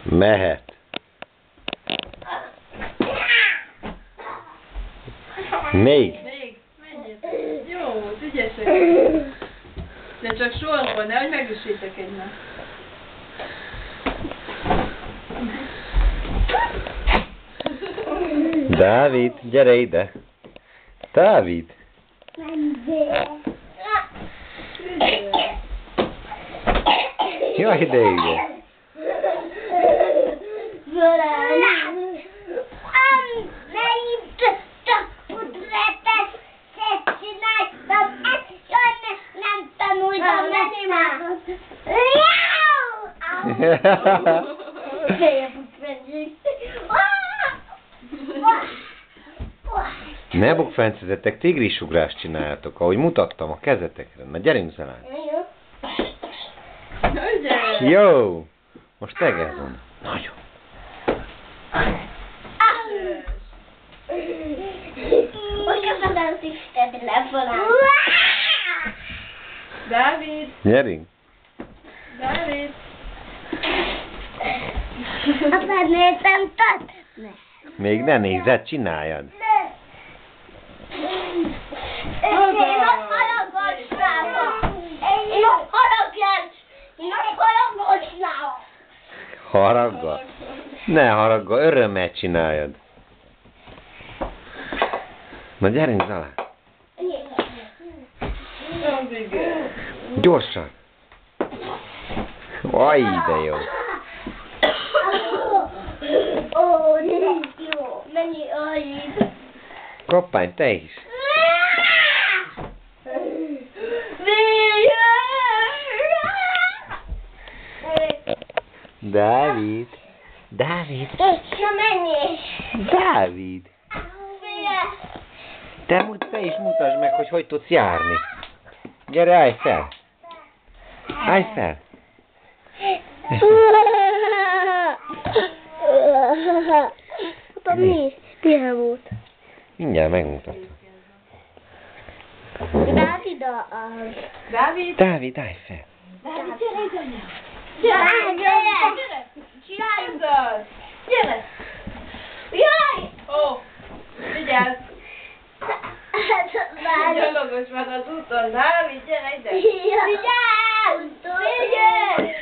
Mehet. Még. Menjetek. Jó, ügyesek. De csak sorban, nehogy megüssétek egymást. Dávid, gyere ide. Dávid. Jaj, ide ide. Ne bukfencezetek, tigrisugrást csináljátok, ahogy mutattam a kezetekre. Na gyerünk, Zalán. Jó! Most tegezom. Nagyon. Dávid! Gyerünk. Dávid! Apa, nézem, Még ne nézed, csináljad. Haraggal? Ne haraggal, örömmel csináljad. Na gyerünk, Zalán. Gyorsan. Aj, de jó. Ó, nincs jó. Mennyi ajít. Kappány, te is. Dávid. Dávid. Na menj. Dávid. Te is mutasd meg, hogy tudsz járni. Gyere, állj fel. Állj fel. Apa, mi? Milyen volt? Mindjárt megmutatom. Dávid Dávid! Dávid, állj fel. Dávid, gyere ide, anyám! Gyere! Csináljunk azt! Gyere! Jaj! Ó! Vigyázz! Gyalogos van az úton, Dávid, gyere ide! Vigyázz! Vigyázz!